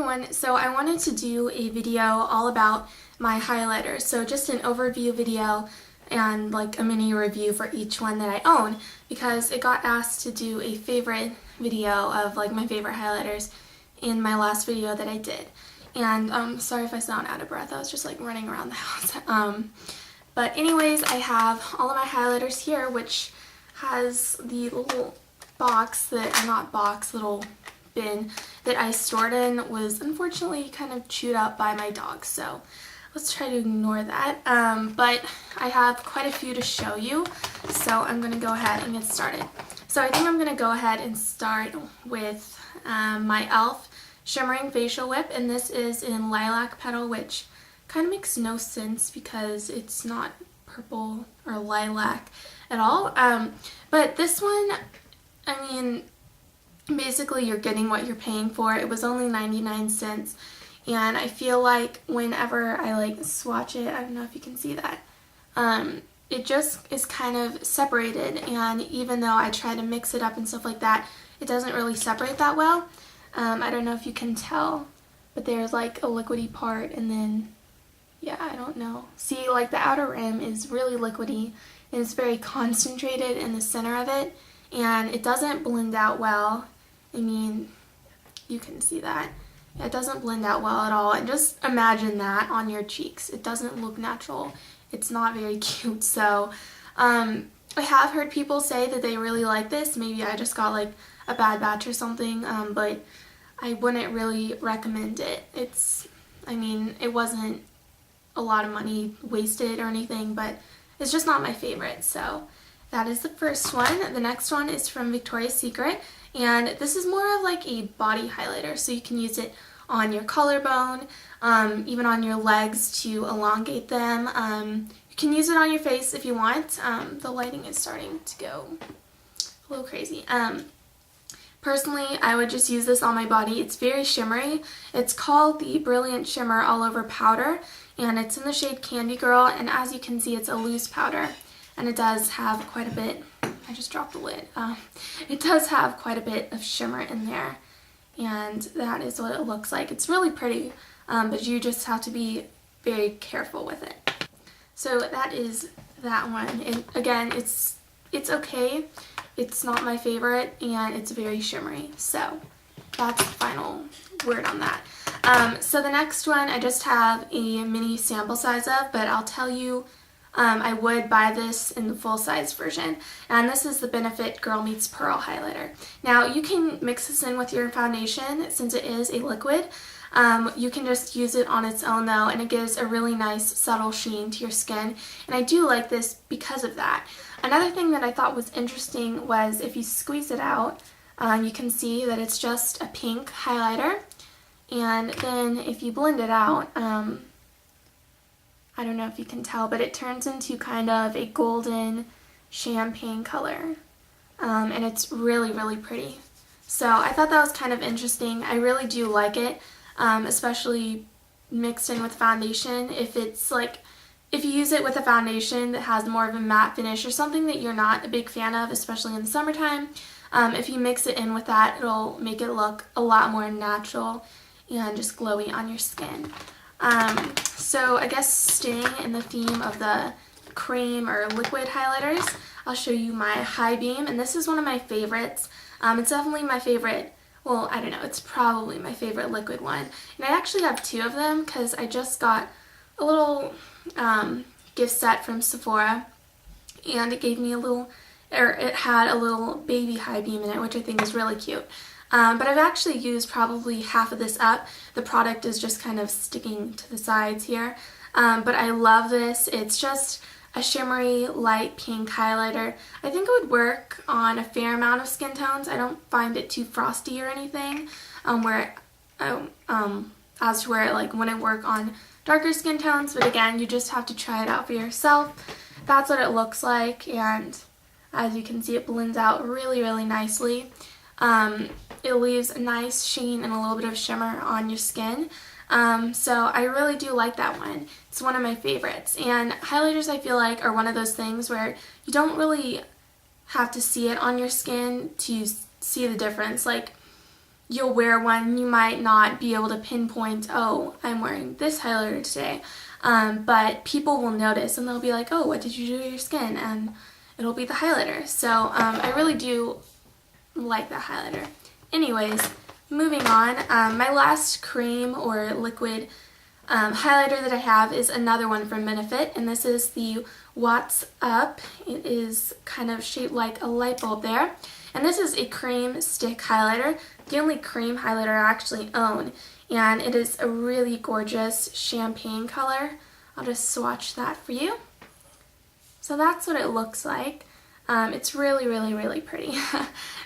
everyone, so I wanted to do a video all about my highlighters, so just an overview video and like a mini review for each one that I own, because it got asked to do a favorite video of like my favorite highlighters in my last video that I did. And sorry if I sound out of breath, I was just like running around the house. But anyways, I have all of my highlighters here, which has the little box that, not box, little bin that I stored in was unfortunately kind of chewed up by my dog, so let's try to ignore that. But I have quite a few to show you, so I'm going to go ahead and get started. So I think I'm going to go ahead and start with my e.l.f. Shimmering Facial Whip, and this is in Lilac Petal, which kind of makes no sense because it's not purple or lilac at all. But this one, I mean, basically you're getting what you're paying for. It was only 99 cents, and I feel like whenever I like swatch it, I don't know if you can see that, it just is kind of separated, and even though I try to mix it up and stuff like that, it doesn't really separate that well. I don't know if you can tell, but there's like a liquidy part, and then yeah, I don't know. See, like the outer rim is really liquidy and it's very concentrated in the center of it, and it doesn't blend out well. I mean, you can see that. It doesn't blend out well at all, and just imagine that on your cheeks. It doesn't look natural. It's not very cute. So I have heard people say that they really like this. Maybe I just got like a bad batch or something, but I wouldn't really recommend it. I mean, it wasn't a lot of money wasted or anything, but it's just not my favorite. So that is the first one. The next one is from Victoria's Secret, and this is more of like a body highlighter, so you can use it on your collarbone, even on your legs to elongate them. You can use it on your face if you want. The lighting is starting to go a little crazy. Personally, I would just use this on my body. It's very shimmery. It's called the Brilliant Shimmer All Over Powder, and it's in the shade Candy Girl, and as you can see, it's a loose powder, and it does have quite a bit, I just dropped the lid, it does have quite a bit of shimmer in there, and that is what it looks like. It's really pretty, but you just have to be very careful with it. So that is that one, and again, it's okay. It's not my favorite, and it's very shimmery, so that's the final word on that. So the next one I just have a mini sample size of, but I'll tell you, I would buy this in the full size version, and this is the Benefit Girl Meets Pearl highlighter. Now you can mix this in with your foundation since it is a liquid. You can just use it on its own though, and it gives a really nice subtle sheen to your skin, and I do like this because of that. Another thing that I thought was interesting was if you squeeze it out, you can see that it's just a pink highlighter, and then if you blend it out, I don't know if you can tell, but it turns into kind of a golden champagne color, and it's really, really pretty. So I thought that was kind of interesting. I really do like it, especially mixed in with foundation. If you use it with a foundation that has more of a matte finish or something that you're not a big fan of, especially in the summertime, if you mix it in with that, it'll make it look a lot more natural and just glowy on your skin. So I guess staying in the theme of the cream or liquid highlighters, I'll show you my High Beam, and this is one of my favorites. It's definitely my favorite, well, I don't know, it's probably my favorite liquid one. And I actually have two of them because I just got a little gift set from Sephora, and it gave me it had a little baby High Beam in it, which I think is really cute. But I've actually used probably half of this up. The product is just kind of sticking to the sides here. But I love this. It's just a shimmery light pink highlighter. I think it would work on a fair amount of skin tones. I don't find it too frosty or anything, as to where it wouldn't work on darker skin tones, but again, you just have to try it out for yourself. That's what it looks like, and as you can see, it blends out really, really nicely. It leaves a nice sheen and a little bit of shimmer on your skin. So I really do like that one. It's one of my favorites. And highlighters, I feel like, are one of those things where you don't really have to see it on your skin to see the difference. Like, you'll wear one, you might not be able to pinpoint, oh, I'm wearing this highlighter today. But people will notice and they'll be like, oh, what did you do to your skin? And it'll be the highlighter. So I really do like that highlighter. Anyways, moving on, my last cream or liquid highlighter that I have is another one from Benefit, and this is the What's Up. It is kind of shaped like a light bulb there. And this is a cream stick highlighter, the only cream highlighter I actually own. And it is a really gorgeous champagne color. I'll just swatch that for you. So that's what it looks like. It's really, really, really pretty.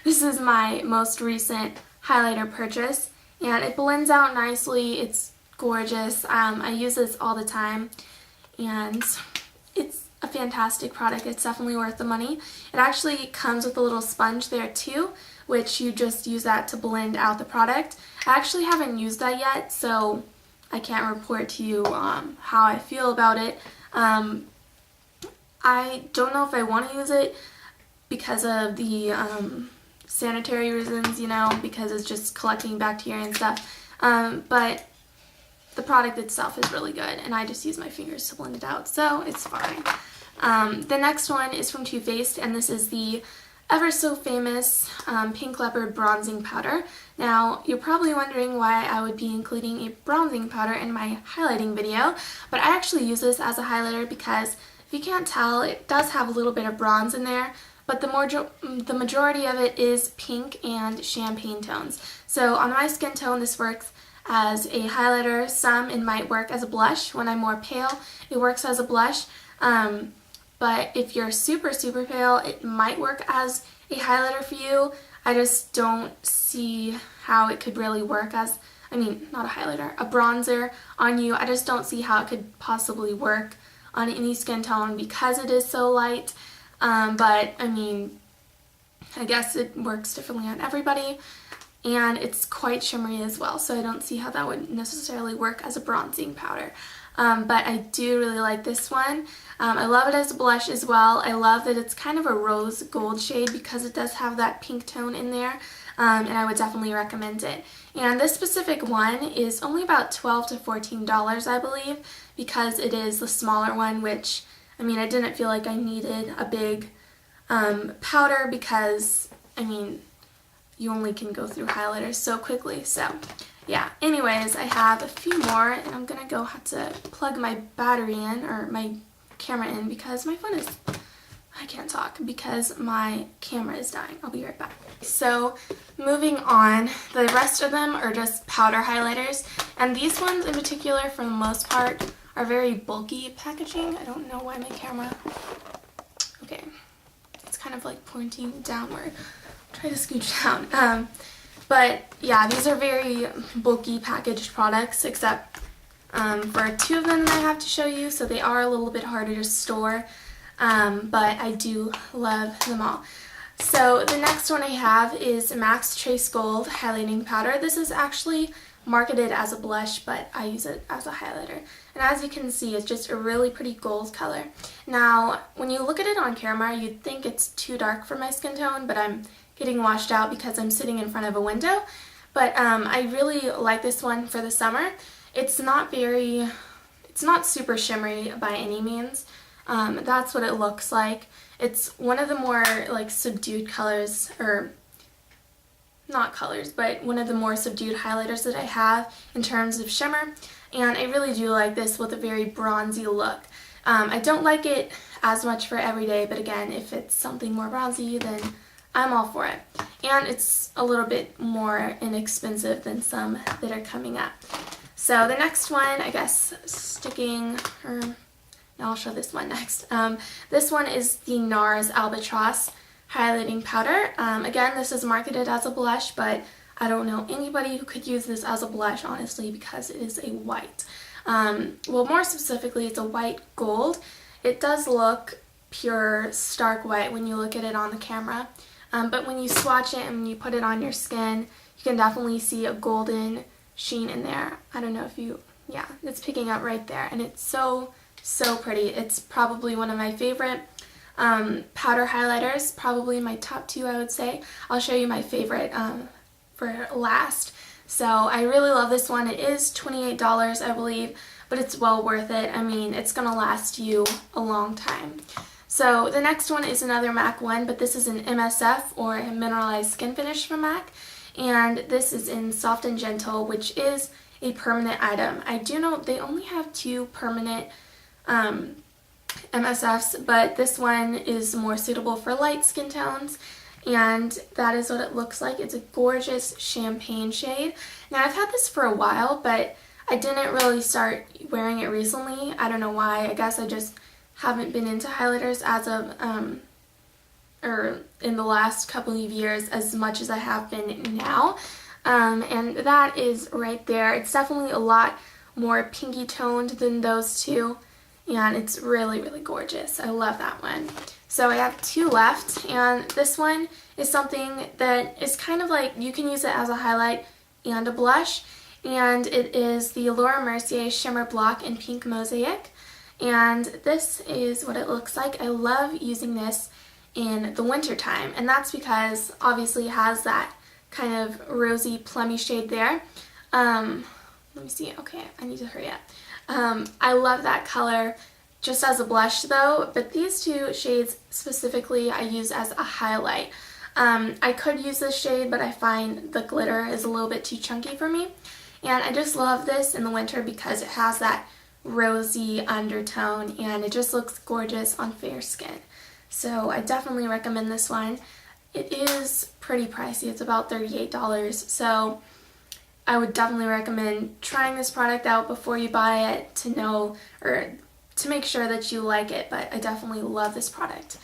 This is my most recent highlighter purchase, and it blends out nicely. It's gorgeous. I use this all the time, and it's a fantastic product. It's definitely worth the money. It actually comes with a little sponge there too, which you just use that to blend out the product. I actually haven't used that yet, so I can't report to you how I feel about it. I don't know if I want to use it because of the sanitary reasons, you know, because it's just collecting bacteria and stuff. But the product itself is really good, and I just use my fingers to blend it out, so it's fine. The next one is from Too Faced, and this is the ever so famous Pink Leopard bronzing powder. Now, you're probably wondering why I would be including a bronzing powder in my highlighting video, but I actually use this as a highlighter because, if you can't tell, it does have a little bit of bronze in there, but the majority of it is pink and champagne tones. So on my skin tone, this works as a highlighter. Some it might work as a blush. When I'm more pale, it works as a blush. But if you're super, super pale, it might work as a highlighter for you. I just don't see how it could really work as, I mean, not a highlighter, a bronzer on you. I just don't see how it could possibly work on any skin tone because it is so light. But, I mean, I guess it works differently on everybody. And it's quite shimmery as well, so I don't see how that would necessarily work as a bronzing powder. But I do really like this one. I love it as a blush as well. I love that it's kind of a rose gold shade because it does have that pink tone in there, and I would definitely recommend it. And this specific one is only about $12 to $14, I believe, because it is the smaller one, which, I mean, I didn't feel like I needed a big powder because, I mean, you only can go through highlighters so quickly. So yeah, anyways, I have a few more, and I'm gonna go have to plug my battery in, or my camera in, because my phone is, I can't talk because my camera is dying. I'll be right back. So moving on, the rest of them are just powder highlighters, and these ones in particular, for the most part, are very bulky packaging. I don't know why my camera, okay, it's kind of like pointing downward. Try to scooch down. But yeah, these are very bulky packaged products, except for two of them that I have to show you, so they are a little bit harder to store, but I do love them all. So the next one I have is Max Trace Gold Highlighting Powder. This is actually marketed as a blush, but I use it as a highlighter. And as you can see, it's just a really pretty gold color. Now, when you look at it on camera, you'd think it's too dark for my skin tone, but I'm getting washed out because I'm sitting in front of a window. But I really like this one for the summer. It's not super shimmery by any means. That's what it looks like. It's one of the more like subdued colors, or not colors, but one of the more subdued highlighters that I have in terms of shimmer. And I really do like this with a very bronzy look. I don't like it as much for every day, but again, if it's something more bronzy, then I'm all for it. And it's a little bit more inexpensive than some that are coming up. So the next one, I guess, I'll show this one next. This one is the NARS Albatross Highlighting Powder. Again, this is marketed as a blush, but I don't know anybody who could use this as a blush, honestly, because it is a white. Well, more specifically, it's a white gold. It does look pure stark white when you look at it on the camera. But when you swatch it and you put it on your skin, you can definitely see a golden sheen in there. I don't know if you, yeah, it's picking up right there. And it's so, so pretty. It's probably one of my favorite powder highlighters, probably my top two, I would say. I'll show you my favorite for last. So I really love this one. It is $28, I believe, but it's well worth it. I mean, it's going to last you a long time. So the next one is another MAC one, but this is an MSF, or a mineralized skin finish from MAC. And this is in Soft and Gentle, which is a permanent item. I do know they only have 2 permanent MSFs, but this one is more suitable for light skin tones, and that is what it looks like. It's a gorgeous champagne shade. Now, I've had this for a while, but I didn't really start wearing it recently. I don't know why. I guess I just haven't been into highlighters as of or in the last couple of years as much as I have been now. And that is right there. It's definitely a lot more pinky toned than those two, and it's really, really gorgeous. I love that one. So I have 2 left, and this one is something that is kind of like, you can use it as a highlight and a blush, and it is the Laura Mercier Shimmer Block in Pink Mosaic, and this is what it looks like. I love using this in the winter time, and that's because obviously it has that kind of rosy plummy shade there. Let me see. Okay, I need to hurry up. I love that color just as a blush though, but these 2 shades specifically I use as a highlight. I could use this shade, but I find the glitter is a little bit too chunky for me, and I just love this in the winter because it has that rosy undertone and it just looks gorgeous on fair skin. So I definitely recommend this one. It is pretty pricey. It's about $38, so I would definitely recommend trying this product out before you buy it to know, or to make sure that you like it, but I definitely love this product.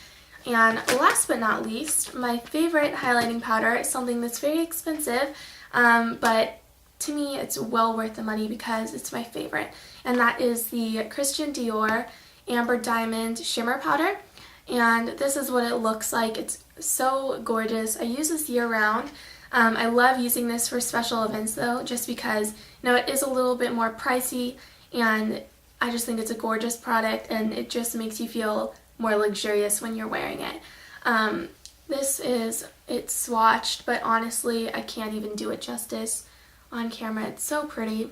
And last but not least, my favorite highlighting powder is something that's very expensive, but to me it's well worth the money because it's my favorite, and that is the Christian Dior Amber Diamond Shimmer Powder. And this is what it looks like. It's so gorgeous. I use this year round. I love using this for special events though, just because, you know, it is a little bit more pricey, and I just think it's a gorgeous product, and it just makes you feel more luxurious when you're wearing it. It's swatched, but honestly I can't even do it justice on camera. It's so pretty.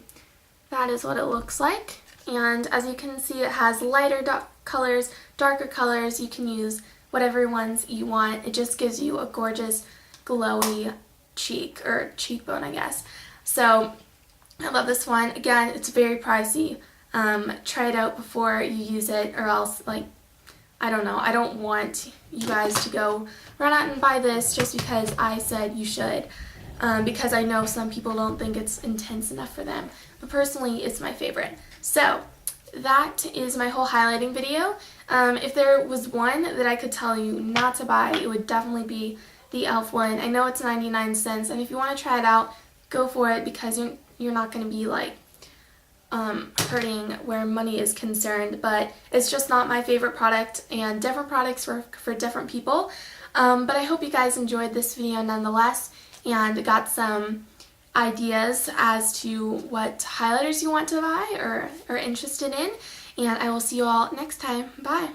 That is what it looks like, and as you can see, it has lighter colors, darker colors. You can use whatever ones you want. It just gives you a gorgeous glowy cheek, or cheekbone, I guess. So I love this one. Again, it's very pricey. Try it out before you use it, or else, like, I don't know, I don't want you guys to go run out and buy this just because I said you should, because I know some people don't think it's intense enough for them, but personally it's my favorite. So that is my whole highlighting video. If there was one that I could tell you not to buy, it would definitely be the e.l.f. one. I know it's 99 cents, and if you want to try it out, go for it, because you're not going to be like hurting where money is concerned, but it's just not my favorite product, and different products for different people. But I hope you guys enjoyed this video nonetheless, and got some ideas as to what highlighters you want to buy or are interested in, and I will see you all next time. Bye!